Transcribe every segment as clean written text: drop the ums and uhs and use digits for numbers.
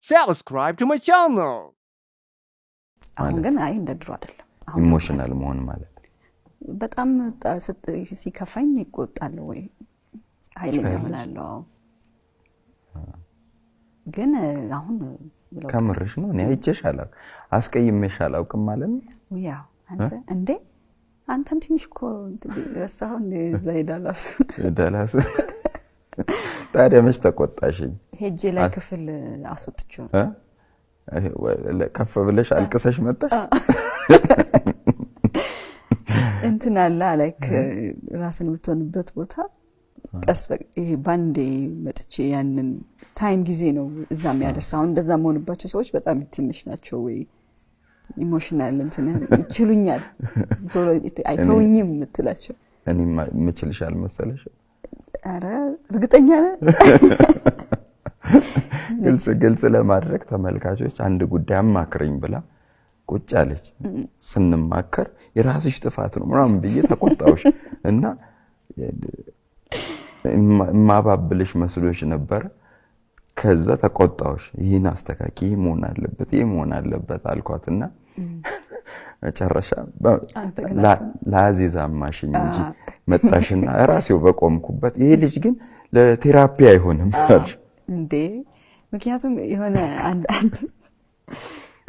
Subscribe to my channel. አሁን ግን አይ እንደድሮ አይደለም ኢሞሽናል መሆን ማለት በጣም ሲከፋኝ ይቆጣል ወይ ኃይለኛ ሆናለሁ ግን አሁን ከምርሽ ነው እኔ አይቼሻለሁ አስቀይሜሽ አላውቅም ማለት ነው ያው አንተ እንዴ አንተም ትንሽ እኮ ረሳሁ እንደዛ ይዳላስ ታዲያ መች ተቆጣሽኝ ሄጄ ላይ ክፍል አስወጥቼው ከፍ ብለሽ አልቅሰሽ መጣሽ እንትና ላይክ ራስን የምትሆንበት ቦታ ቀስ ይሄ ባንዴ መጥቼ ያንን ታይም ጊዜ ነው እዛም ያደርሳው እንደዛ መሆንባቸው ሰዎች በጣም ትንሽ ናቸው ወይ ኢሞሽናል እንትን ይችሉኛል ዞሮ አይተውኝም ምትላቸው እኔ ምችልሽ አልመሰለሽ አረ እርግጠኛ ነኝ ግልጽ ለማድረግ ተመልካቾች አንድ ጉዳይ አማክረኝ ብላ ቁጭ አለች ስንማከር የራስሽ ጥፋት ነው ምናምን ብዬ ተቆጣውሽ እና ማባብልሽ መስሎሽ ነበር ከዛ ተቆጣውሽ ይሄን አስተካኪ መሆን አለበት አልኳትና መጨረሻ ለአዚዛ ማሽኝ እንጂ መጣሽና ራስው በቆምኩበት ይሄ ልጅ ግን ለቴራፒ አይሆንም እንዴ ምክንያቱም የሆነ አንድ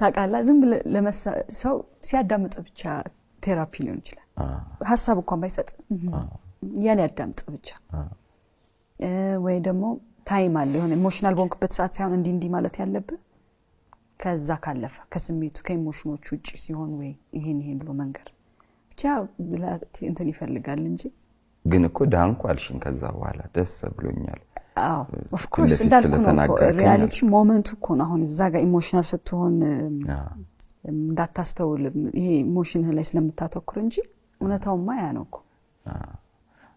ታቃላ ዝም ለሰው ሲያዳምጥ ብቻ ቴራፒ ሊሆን ይችላል ሐሳብ እንኳን ባይሰጥ ያን ያዳምጥ ብቻ ወይ ደግሞ ታይም አለ የሆነ ኢሞሽናል ቦንክበት ሰዓት ሳይሆን እንዲ ማለት ያለበት ከዛ ካለፈ ከስሜቱ ከኢሞሽኖቹ ውጪ ሲሆን ወይ ይሄን ብሎ መንገር ብቻ እንትን ይፈልጋል እንጂ ግን እኮ ዳንኩ አልሽን ከዛ በኋላ ደስ ብሎኛል አዎ ኦፍ ኮርስ እንዳልኩ ሪያሊቲ ሞመንቱ እኮ ነው አሁን እዛ ጋር ኢሞሽናል ስትሆን እንዳታስተውል ይሄ ኢሞሽን ላይ ስለምታተኩር እንጂ እውነታውማ ያ ነው እኮ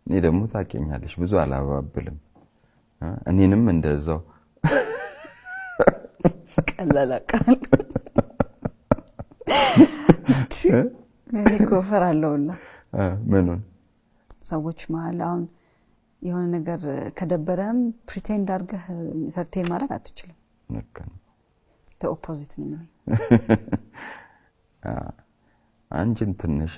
እኔ ደግሞ ታውቂኛለሽ ብዙ አላባብልም እኔንም እንደዛው ቀላላቃል እኔ ኮፈራለሁላ ምኑን ሰዎች መሃል አሁን የሆነ ነገር ከደበረም ፕሪቴንድ አድርገህ ኢንተርቴን ማድረግ አትችልም ነከን ኦፖዚት ነኝ አንቺን ትንሽ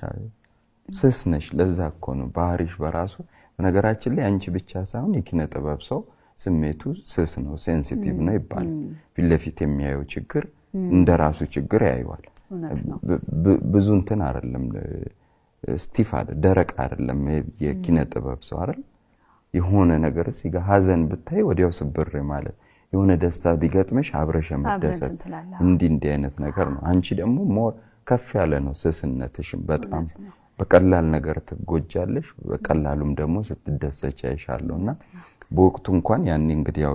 ስስነሽ ለዛ እኮ ነው ባህሪሽ በራሱ ነገራችን ላይ አንቺ ብቻ ሳይሆን የኪነ ጥበብ ሰው ስሜቱ ስስ ነው ሴንሲቲቭ ነው ይባላል ፊትለፊት የሚያየው ችግር እንደራሱ ችግር ያዩዋል ብዙ እንትን አይደለም ስቲፍ አይደለም ደረቅ አይደለም የኪነ ጥበብ ሰው አይደል የሆነ ነገር ሲጋ ሀዘን ብታይ ወዲያው ስብር ማለት የሆነ ደስታ ቢገጥምሽ አብረሽ መደሰት እንዲ አይነት ነገር ነው አንቺ ደግሞ ሞር ከፍ ያለ ነው ስስነትሽም በጣም በቀላል ነገር ትጎጃለሽ በቀላሉም ደግሞ ስትደሰች አይሻለውና በወቅቱ እንኳን ያኔ እንግዲህ ያው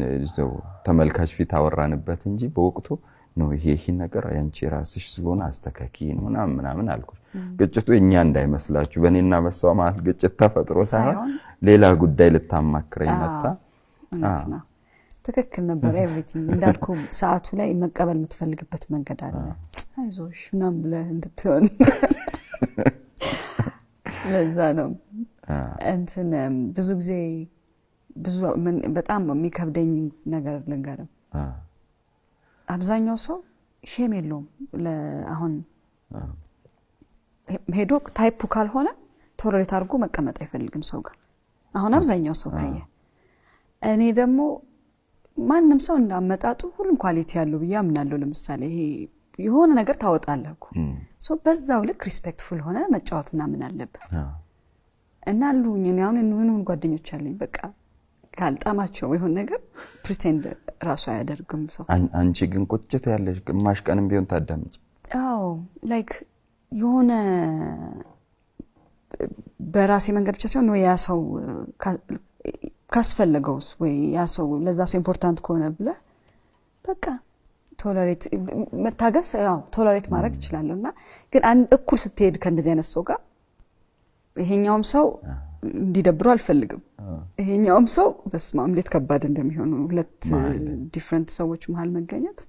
ለዘው ተመልካች ፊት አወራንበት እንጂ በወቅቱ ነው ይሄ ነገር ያንቺ ራስሽ ስለሆነ አስተካኪ ነው ምናምን አልኩሽ ግጭቱ እኛ እንዳይመስላችሁ በእኔና በሷ ማለት ግጭት ተፈጥሮ ሳይሆን ሌላ ጉዳይ ልታማክረኝ መጣ ትክክል ነበር ኤቭሪቲንግ እንዳልኩ ሰዓቱ ላይ መቀበል የምትፈልግበት መንገድ አለ አይዞሽ ምናምን ብለህ እንድትሆን ለዛ ነው እንትን ብዙ ጊዜ በጣም የሚከብደኝ ነገር ልንገርም አብዛኛው ሰው ሼም የለውም ለአሁን ሄዶ ታይፑ ካልሆነ ቶለሬት አድርጎ መቀመጥ አይፈልግም ሰው ጋር አሁን አብዛኛው ሰው ካየ እኔ ደግሞ ማንንም ሰው እንዳመጣጡ ሁሉም ኳሊቲ ያለው ብያምናለሁ ለምሳሌ ይሄ የሆነ ነገር ታወጣለህ እኮ ሶ በዛው ልክ ሪስፔክትፉል ሆነ መጫወትና ምን አለበት እና አሉኝ እኔ አሁን ምን ጓደኞች አሉኝ በቃ ካልጣማቸው ይሆን ነገር ፕሪቴንድ ራሱ አያደርግም ሰው አንቺ ግን ቁጭት ያለሽ ግማሽ ቀንም ቢሆን ታዳምጪ አዎ ላይክ የሆነ በራሴ መንገድ ብቻ ሳይሆን ያ ሰው ካስፈለገውስ ወይ ያ ሰው ለዛ ሰው ኢምፖርታንት ከሆነ ብለ በቃ ቶለሬት መታገስ ያው ቶለሬት ማድረግ ይችላልና ግን አንድ እኩል ስትሄድ ከእንደዚህ አይነት ሰው ጋር ይሄኛውም ሰው እንዲደብሩ አልፈልግም ይሄኛውም ሰው በስማም እንዴት ከባድ እንደሚሆኑ ሁለት ዲፈረንት ሰዎች መሃል መገኘት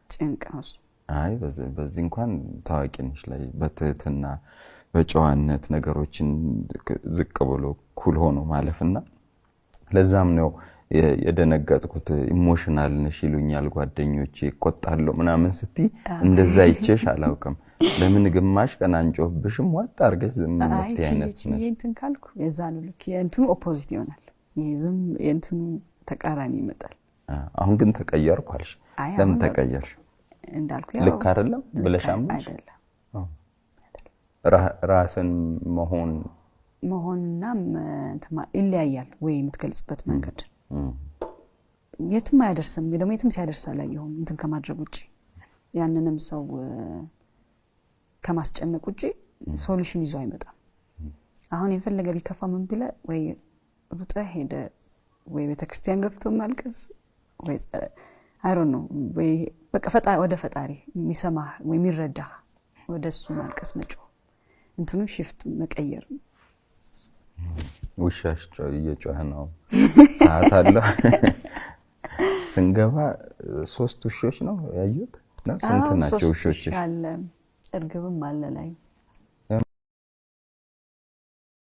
ጭንቅ ነው አይ በዚህ እንኳን ታዋቂ ነሽ ላይ በትህትና በጨዋነት ነገሮችን ዝቅ ብሎ ኩል ሆኖ ማለፍና ለዛም ነው የደነገጥኩት ኢሞሽናል ነሽ ይሉኛል ጓደኞቼ ቆጣለሁ ምናምን ስትይ እንደዛ ይቼሽ አላውቅም ለምን ግማሽ ቀን አንጮህብሽም ዋጥ አርገሽ ዝም ማለት ያነት ነው እንትን ካልኩ የዛኑ ልክ የእንትኑ ኦፖዚት ይሆናል ይሄ ዝም የእንትኑ ተቃራኒ ይመጣል አሁን ግን ተቀየርኩ አልሽ ለምን ተቀየርሽ እንዳልኩ ልክ አይደለም ብለሻምሽ አይደለም ራስን መሆንና ይለያያል ወይ የምትገልጽበት መንገድ የትም አይደርስም ደግሞ የትም ሲያደርስ አላየሁም እንትን ከማድረግ ውጪ ያንንም ሰው ከማስጨነቅ ውጪ ሶሉሽን ይዞ አይመጣም አሁን የፈለገ ቢከፋ ምን ቢለ ወይ ሩጣ ሄደ ወይ ቤተክርስቲያን ገብቶ ማልቀስ ወይ አይ ዶንት ኖ ወይ በቃ ወደ ፈጣሪ የሚሰማ ወይ የሚረዳ ወደሱ ማልቀስ መጮህ እንትኑ ሽፍት መቀየር ውሻሽ እየጮኸ ነው ሰዓት አለ ስንገባ 3 ውሾች ነው ያዩት ነው ስንት ናቸው ውሾች አለ እርግብም አለ ላይ